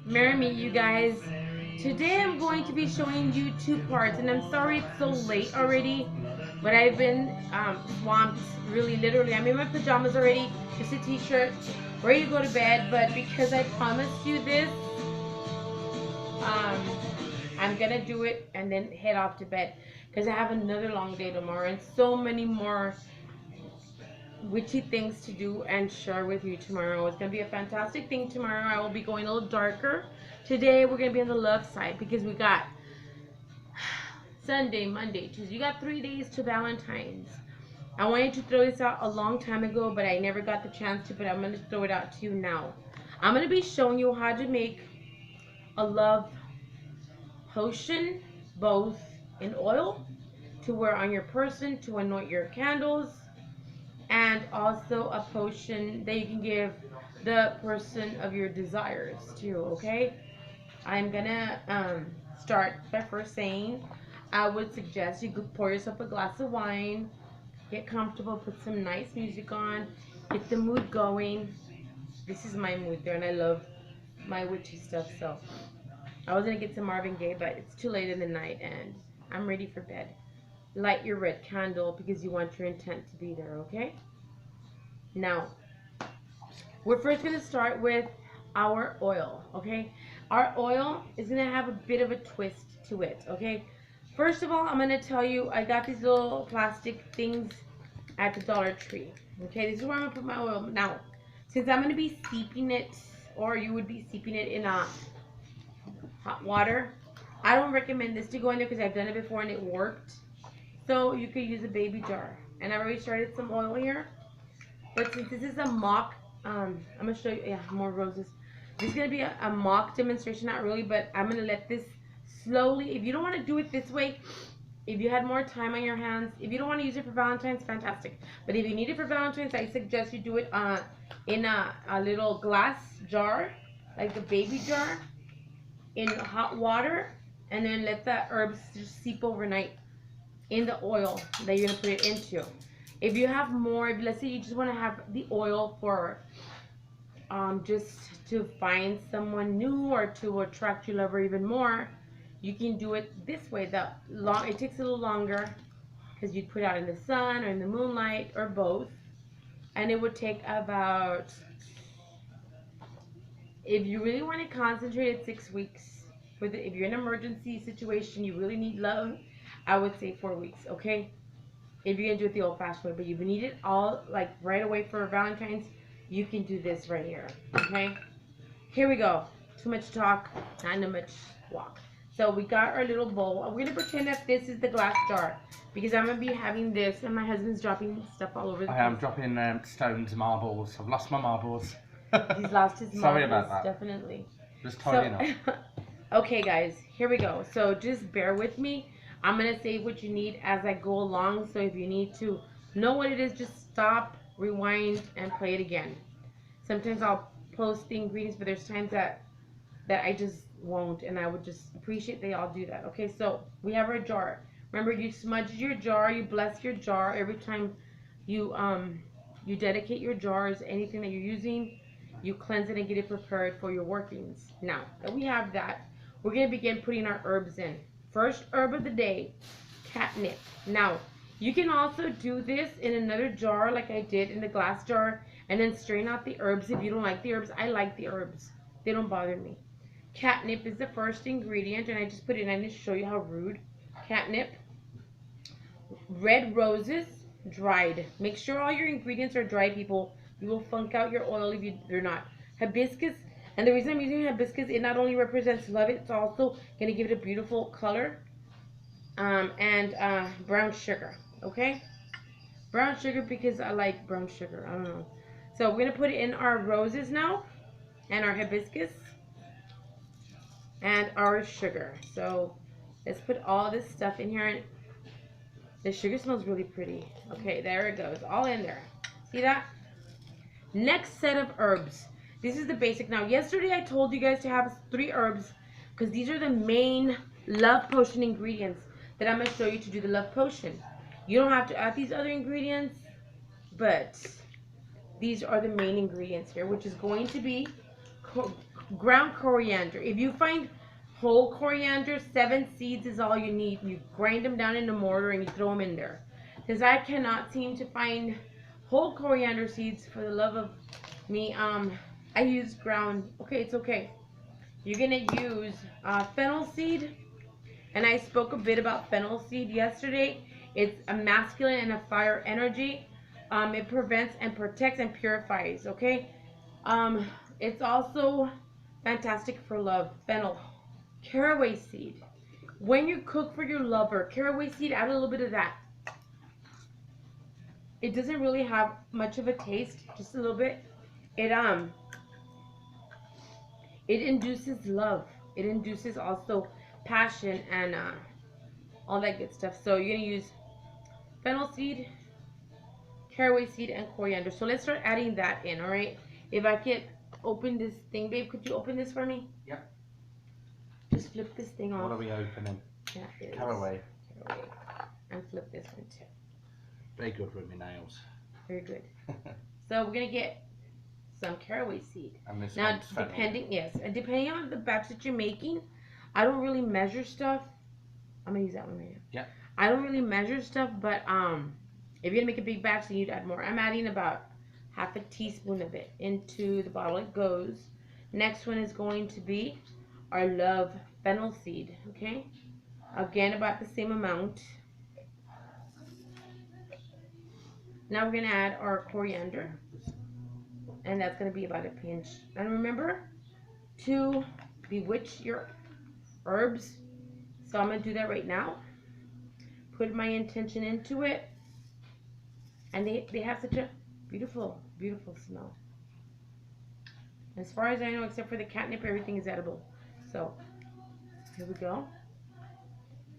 Marry me, you guys. Today I'm going to be showing you two parts, and I'm sorry it's so late already, but I've been swamped, really, literally. I'm in my pajamas already, just a t-shirt, ready to go to bed, but because I promised you this, um, I'm gonna do it and then head off to bed because I have another long day tomorrow and so many more witchy things to do and share with you tomorrow. It's gonna be a fantastic thing tomorrow. I will be going a little darker. Today we're gonna be on the love side because we got Sunday, Monday, Tuesday. You got 3 days to Valentine's. I wanted to throw this out a long time ago, but I never got the chance to, but I'm gonna throw it out to you now. I'm gonna be showing you how to make a love potion, both in oil to wear on your person to anoint your candles, and also a potion that you can give the person of your desires too. Okay, I'm gonna start by first saying I would suggest you could pour yourself a glass of wine, get comfortable, put some nice music on, get the mood going. This is my mood there, and I love my witchy stuff. So I was gonna get some Marvin Gaye, but it's too late in the night and I'm ready for bed. Light your red candle because you want your intent to be there. Okay, now we're first going to start with our oil. Okay, our oil is going to have a bit of a twist to it. Okay, first of all, I'm going to tell you I got these little plastic things at the Dollar Tree. Okay, this is where I'm going to put my oil. Now, since I'm going to be steeping it, or you would be steeping it in a hot water, I don't recommend this to go in there because I've done it before and it worked. So you could use a baby jar. And I've already started some oil here. But since this is a mock, I'm going to show you, yeah, more roses. This is going to be a mock demonstration, not really, but I'm going to let this slowly, if you don't want to do it this way, if you had more time on your hands, if you don't want to use it for Valentine's, fantastic. But if you need it for Valentine's, I suggest you do it in a little glass jar, like a baby jar, in hot water, and then let the herbs just seep overnight in the oil that you're going to put it into. If you have more, if let's say you just want to have the oil for just to find someone new or to attract your lover even more, you can do it this way. It takes a little longer because you'd put it out in the sun or in the moonlight or both, and it would take about, if you really want to concentrate, it 6 weeks. If you're in an emergency situation, you really need love, I would say 4 weeks. Okay, if you're gonna do it the old-fashioned way, but if you need it all like right away for Valentine's, you can do this right here. Okay, here we go. Too much talk, not too much walk. So we got our little bowl. We're gonna pretend that this is the glass jar because I'm gonna be having this, and my husband's dropping stuff all over the place. I am dropping stones, marbles. I've lost my marbles. He's lost his marbles. Sorry about that. Definitely. Just tidying up. Okay, guys, here we go. So just bear with me. I'm going to say what you need as I go along. So if you need to know what it is, just stop, rewind, and play it again. Sometimes I'll post the ingredients, but there's times that I just won't, and I would just appreciate they all do that. Okay, so we have our jar. Remember, you smudge your jar, you bless your jar every time you dedicate your jars, anything that you're using, you cleanse it and get it prepared for your workings. Now that we have that, we're going to begin putting our herbs in. First herb of the day, catnip. Now, you can also do this in another jar like I did in the glass jar and then strain out the herbs if you don't like the herbs. I like the herbs. They don't bother me. Catnip is the first ingredient, and I just put it in. I just show you how rude. Catnip. Red roses, dried. Make sure all your ingredients are dried, people. You will funk out your oil if they're not. Hibiscus. And the reason I'm using hibiscus, it not only represents love, it's also going to give it a beautiful color. And brown sugar, okay? Brown sugar because I like brown sugar. I don't know. So we're going to put it in our roses now, and our hibiscus, and our sugar. So let's put all this stuff in here. And the sugar smells really pretty. Okay, there it goes. All in there. See that? Next set of herbs. This is the basic. Now, yesterday I told you guys to have 3 herbs because these are the main love potion ingredients that I'm going to show you to do the love potion. You don't have to add these other ingredients, but these are the main ingredients here, which is going to be ground coriander. If you find whole coriander, 7 seeds is all you need. You grind them down in a mortar and you throw them in there. Because I cannot seem to find whole coriander seeds for the love of me. I use ground. Okay, it's okay. You're gonna use fennel seed, and I spoke a bit about fennel seed yesterday. It's a masculine and a fire energy. It prevents and protects and purifies. Okay. It's also fantastic for love. Fennel, caraway seed. When you cook for your lover, caraway seed, add a little bit of that. It doesn't really have much of a taste, just a little bit. It induces love. It induces also passion and all that good stuff. So you're gonna use fennel seed, caraway seed, and coriander. So let's start adding that in. All right. If I could open this thing, babe, could you open this for me? Yep. Just flip this thing off. What are we opening? That is Caraway. caraway. And flip this one too. Very good with my nails. Very good. So we're gonna get some caraway seed. And this Now, one's fennel. depending on the batch that you're making, I don't really measure stuff. I'm gonna use that one right now. Yeah. I don't really measure stuff, but if you're gonna make a big batch, then you'd add more. I'm adding about half a teaspoon of it into the bottle. It goes. Next one is going to be our love fennel seed. Okay. Again, about the same amount. Now we're gonna add our coriander. And that's going to be about a pinch. And remember to bewitch your herbs. So I'm going to do that right now. Put my intention into it. And they have such a beautiful, beautiful smell. As far as I know, except for the catnip, everything is edible. So here we go.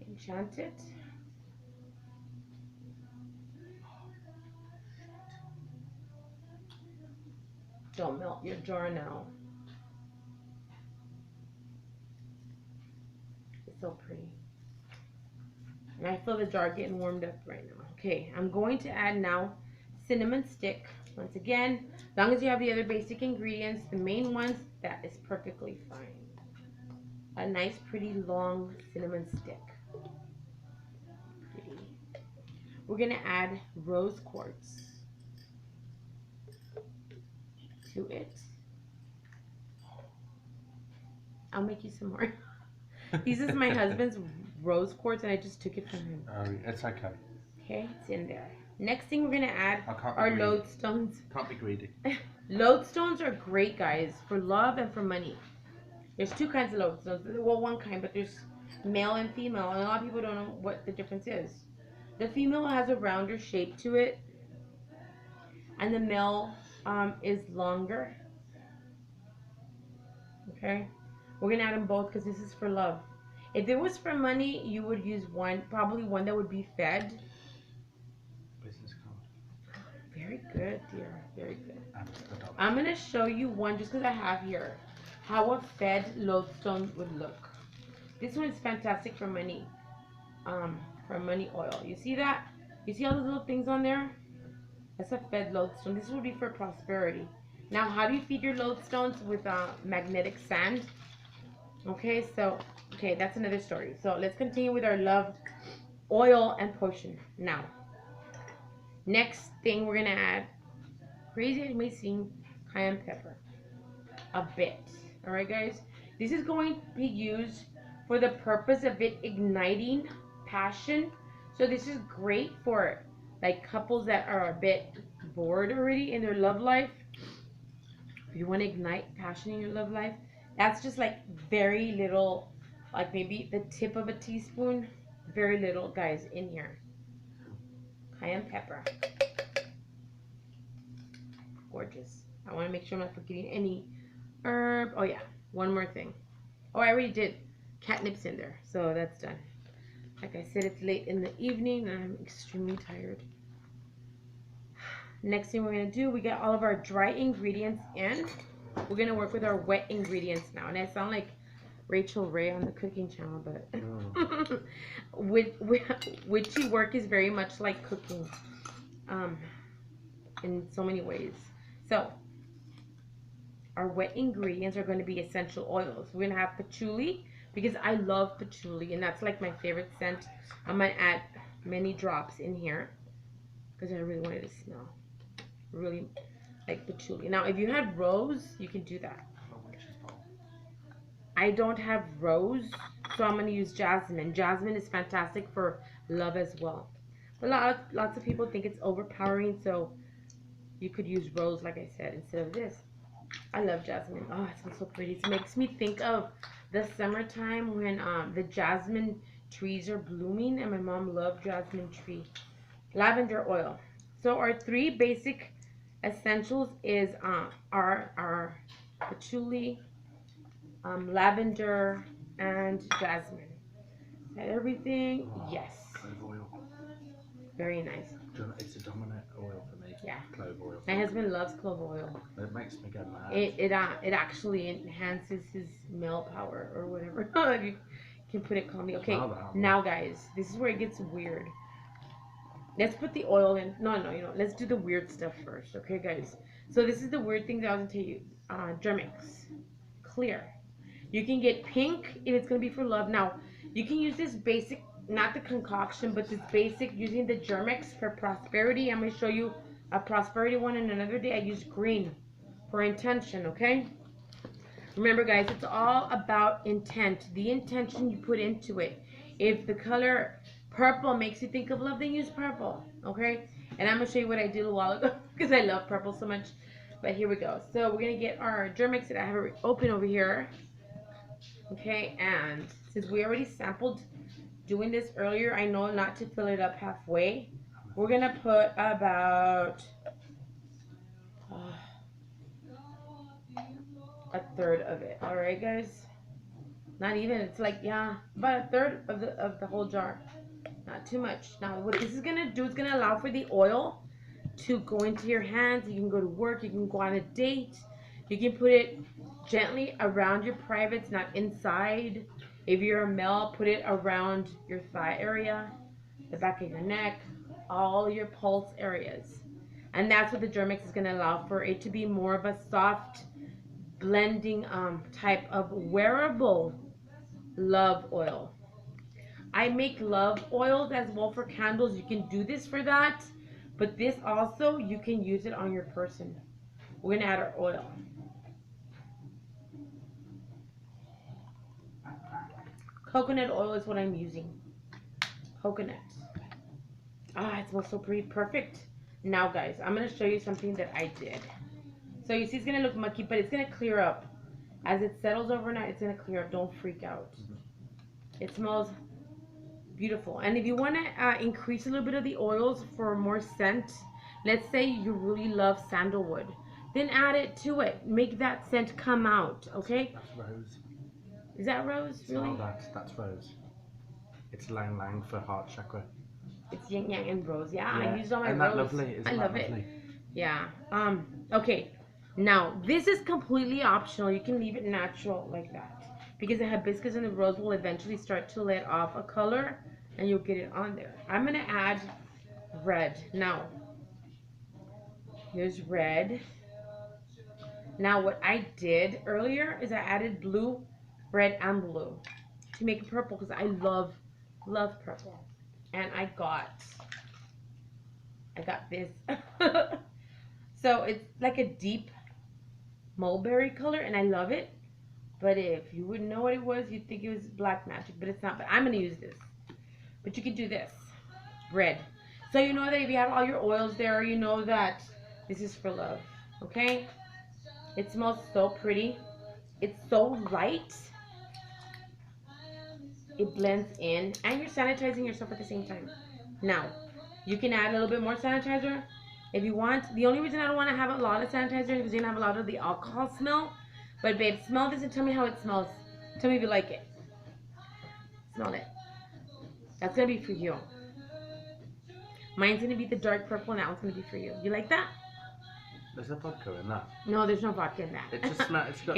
Enchant it. Don't melt your jar now. It's so pretty. And I feel the jar getting warmed up right now. Okay, I'm going to add now cinnamon stick. Once again, as long as you have the other basic ingredients, the main ones, that is perfectly fine. A nice, pretty, long cinnamon stick. Pretty. We're going to add rose quartz to it. I'll make you some more. This is my husband's rose quartz and I just took it from him. Oh, it's okay. Okay, it's in there. Next thing we're gonna add I are lodestones. Can't be greedy. Lodestones are great, guys, for love and for money. There's two kinds of lodestones. Well, one kind, but there's male and female, and a lot of people don't know what the difference is. The female has a rounder shape to it, and the male is longer. Okay, we're gonna add them both because this is for love. If it was for money, you would use one, probably one that would be fed. Business card. Very good, dear. Very good. I'm gonna show you one just because I have here how a fed lodestone would look. This one is fantastic for money. For money oil. You see that? You see all those little things on there? That's a fed lodestone. This would be for prosperity. Now, how do you feed your lodestones? With magnetic sand? Okay, so, okay, that's another story. So let's continue with our love oil and potion. Now, next thing we're gonna add, crazy as it may seem, cayenne pepper. A bit. Alright, guys? This is going to be used for the purpose of it igniting passion. So this is great for like couples that are a bit bored already in their love life. If you want to ignite passion in your love life, that's just like very little, like maybe the tip of a teaspoon, very little, guys, in here. Cayenne pepper. Gorgeous. I want to make sure I'm not forgetting any herb. Oh yeah, one more thing. Oh, I already did. Catnip's in there, so that's done. Like I said, it's late in the evening and I'm extremely tired. Next thing we're going to do, we got all of our dry ingredients in. We're going to work with our wet ingredients now. And I sound like Rachel Ray on the cooking channel, but witchy work is very much like cooking in so many ways. So our wet ingredients are going to be essential oils. We're going to have patchouli because I love patchouli and that's like my favorite scent. I'm going to add many drops in here because I really wanted to smell really like patchouli. Now, if you had rose, you can do that. I don't have rose, so I'm going to use jasmine. Jasmine is fantastic for love as well. But lots of people think it's overpowering, so you could use rose, like I said, instead of this. I love jasmine. Oh, it smells so pretty. It makes me think of the summertime when the jasmine trees are blooming, and my mom loved jasmine tree. Lavender oil. So our three basic essentials is our patchouli, lavender, and jasmine. Is that everything? Yes. Clove oil. Very nice. It's a dominant oil for me. Yeah. Clove oil. My husband loves clove oil. It makes me go mad. It actually enhances his male power or whatever. If you can put it calmly. Okay, now guys, this is where it gets weird. Let's put the oil in. No, let's do the weird stuff first. Okay, guys. So this is the weird thing that I was gonna tell you. Germix, clear. You can get pink if it's gonna be for love. Now, you can use this basic, not the concoction, but this basic using the Germix for prosperity. I'm gonna show you a prosperity one in another day. I use green for intention, okay? Remember, guys, it's all about intent. The intention you put into it. If the color purple makes you think of love, then use purple, okay? And I'm gonna show you what I did a while ago because I love purple so much. But here we go. So we're gonna get our Germix that I have it open over here. Okay, and since we already sampled doing this earlier, I know not to fill it up halfway. We're gonna put about a third of it. All right, guys. Not even. It's like, yeah, about a third of the whole jar. Not too much. Now, what this is gonna do is gonna allow for the oil to go into your hands. You can go to work. You can go on a date. You can put it gently around your privates, not inside. If you're a male, put it around your thigh area, the back of your neck, all your pulse areas. And that's what the Germix is going to allow for it to be more of a soft blending type of wearable love oil. I make love oils as well for candles. You can do this for that, but this also, you can use it on your person. We're going to add our oil. Coconut oil is what I'm using. Coconut. Ah, it smells so pretty. Perfect. Now, guys, I'm going to show you something that I did. So you see it's going to look mucky, but it's going to clear up. As it settles overnight, it's going to clear up. Don't freak out. It smells beautiful. And if you want to increase a little bit of the oils for more scent, let's say you really love sandalwood, then add it to it. Make that scent come out, okay? That's rose. Is that rose? Really? No, that's rose. It's lang lang for heart chakra. It's yin yang and rose. Yeah, Yeah. I used all my Isn't rose. that lovely? Isn't I love that it. lovely? Yeah. Okay. Now, this is completely optional. You can leave it natural like that. Because the hibiscus and the rose will eventually start to let off a color and you'll get it on there. I'm going to add red. Now, here's red. Now, what I did earlier is I added blue, red, and blue to make it purple because I love purple. And I got this. So it's like a deep mulberry color and I love it. But if you wouldn't know what it was, you'd think it was black magic, but it's not. But I'm going to use this. But you can do this. Red. So you know that if you have all your oils there, you know that this is for love. Okay? It smells so pretty. It's so light. It blends in. And you're sanitizing yourself at the same time. Now, you can add a little bit more sanitizer if you want. The only reason I don't want to have a lot of sanitizer is because you're going to have a lot of the alcohol smell. But babe, smell this and tell me how it smells. Tell me if you like it. Smell it. That's going to be for you. Mine's going to be the dark purple and that one's going to be for you. You like that? There's a vodka in that. No, there's no vodka in that. It just smells. It's got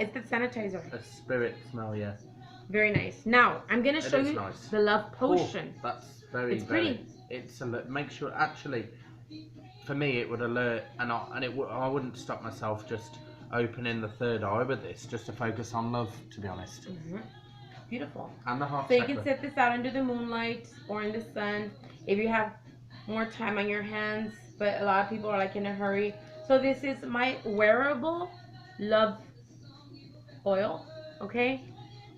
it's the sanitizer. a spirit smell, yeah. Very nice. Now, I'm going to show you the love potion. Oh, that's very, it's pretty. It's alert. Make sure, actually, for me, it would alert, and I wouldn't stop myself just opening the third eye with this, just to focus on love, to be honest. Beautiful. And the hot So you chocolate. can set this out under the moonlight or in the sun if you have more time on your hands, but a lot of people are like in a hurry. So this is my wearable love oil, okay?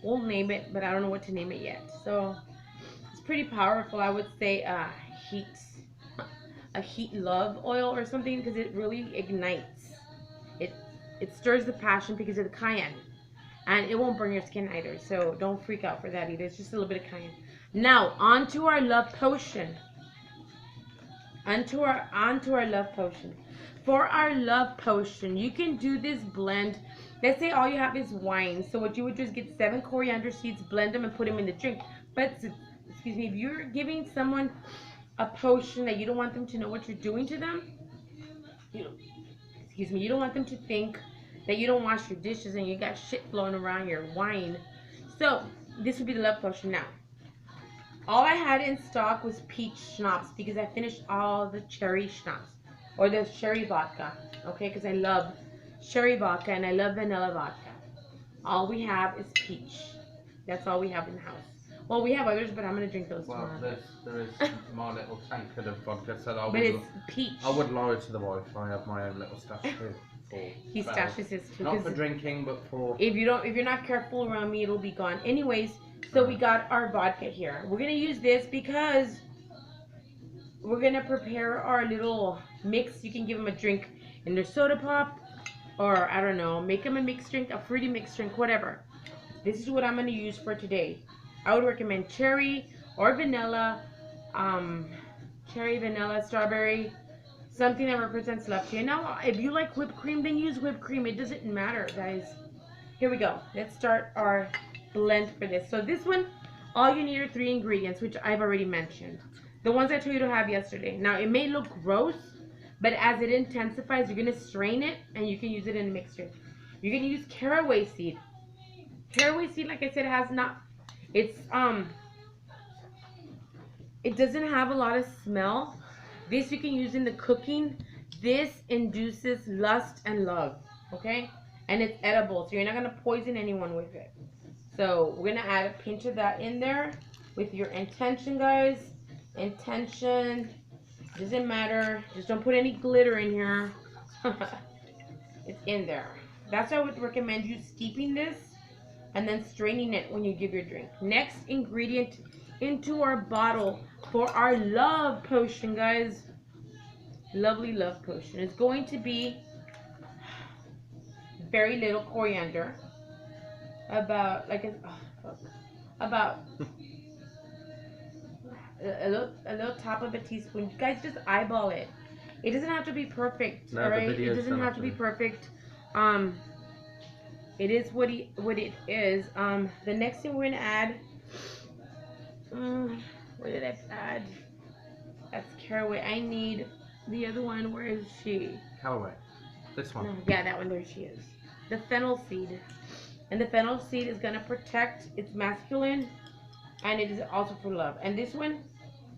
We'll name it, but I don't know what to name it yet. So it's pretty powerful. I would say heat a heat love oil or something, because it really ignites. It it stirs the passion because of the cayenne. And it won't burn your skin either, so don't freak out for that either. It's just a little bit of cayenne. Now, onto our love potion. Onto our love potion. For our love potion, you can do this blend. Let's say all you have is wine. So what you would do is get 7 coriander seeds, blend them, and put them in the drink. But, excuse me, if you're giving someone a potion that you don't want them to know what you're doing to them, you don't want them to think that you don't wash your dishes and you got shit flowing around your wine. So this would be the love potion. Now, all I had in stock was peach schnapps because I finished all the cherry schnapps or the cherry vodka. Okay, because I love cherry vodka and I love vanilla vodka. All we have is peach. That's all we have in the house. Well, we have others, but I'm gonna drink those tomorrow. There is my little tankard of vodka, so but it's peach. I would lie to the wife. I have my own little stash too. He stashes his too. Not for drinking, but for. If you're not careful around me, it'll be gone. Anyways, so we got our vodka here. We're gonna use this because we're gonna prepare our little mix. You can give them a drink in their soda pop, or I don't know, make them a mixed drink, a fruity mixed drink, whatever. This is what I'm gonna use for today. I would recommend cherry or vanilla, cherry, vanilla, strawberry, something that represents love to you. Now, if you like whipped cream, then use whipped cream. It doesn't matter, guys. Here we go. Let's start our blend for this. So this one, all you need are 3 ingredients, which I've already mentioned. The ones I told you to have yesterday. Now, it may look gross, but as it intensifies, you're going to strain it, and you can use it in a mixture. You're going to use caraway seed. Caraway seed, like I said, it doesn't have a lot of smell. This you can use in the cooking. This induces lust and love, okay? And it's edible, so you're not gonna poison anyone with it. So we're gonna add a pinch of that in there with your intention, guys. Intention, doesn't matter. Just don't put any glitter in here. It's in there. That's why I would recommend you steeping this and then straining it when you give your drink. Next ingredient into our bottle for our love potion, guys. Lovely love potion. It's going to be very little coriander. About like a little top of a teaspoon. You guys just eyeball it. It doesn't have to be perfect. No, alright? It doesn't have to be perfect. It is what it is. The next thing we're gonna add. What did I add? That's caraway. I need the other one. Where is she? Caraway. This one. No, yeah, that one. There she is. The fennel seed. And the fennel seed is gonna protect. It's masculine, and it is also for love. And this one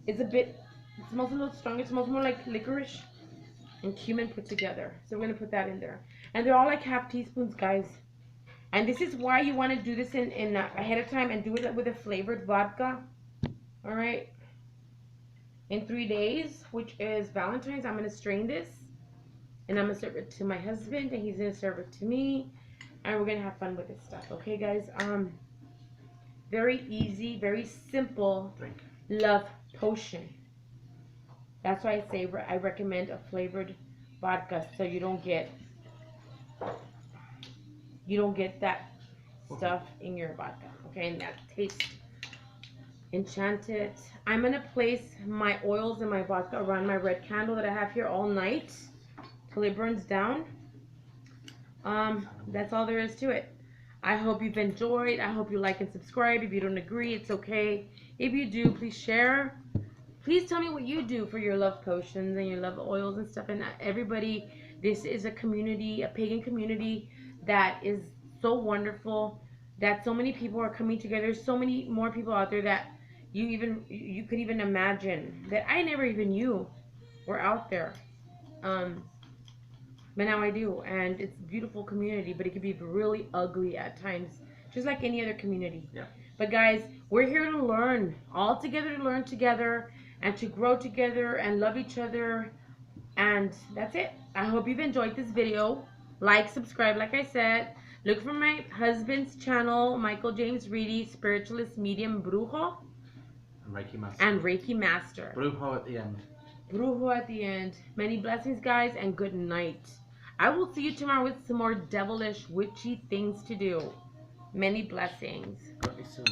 is it smells a little strong. It smells more like licorice and cumin put together. So we're gonna put that in there. And they're all like half teaspoons, guys. And this is why you want to do this in ahead of time and do it with a flavored vodka. All right. In 3 days, which is Valentine's, I'm going to strain this. And I'm going to serve it to my husband. And he's going to serve it to me. And we're going to have fun with this stuff. Okay, guys? Very easy, very simple love potion. That's why I say I recommend a flavored vodka. So you don't get that stuff in your vodka, okay? And that tastes enchanted. I'm gonna place my oils and my vodka around my red candle that I have here all night till it burns down. That's all there is to it. I hope you've enjoyed. I hope you like and subscribe. If you don't agree, it's okay. If you do, please share. Please tell me what you do for your love potions and your love oils and stuff. And everybody, this is a community, a pagan community that is so wonderful, that so many people are coming together. There's so many more people out there that you could even imagine that I never even knew were out there. But now I do, and it's a beautiful community, but it can be really ugly at times, just like any other community. Yeah. But guys, we're here to learn, all together to learn together, and to grow together and love each other. And that's it. I hope you've enjoyed this video. Like, subscribe, like I said. Look for my husband's channel, Michael James Reedy, Spiritualist Medium Brujo, And Reiki Master. and Reiki Master. Brujo at the end. Brujo at the end. Many blessings, guys, and good night. I will see you tomorrow with some more devilish, witchy things to do. Many blessings. Got you soon.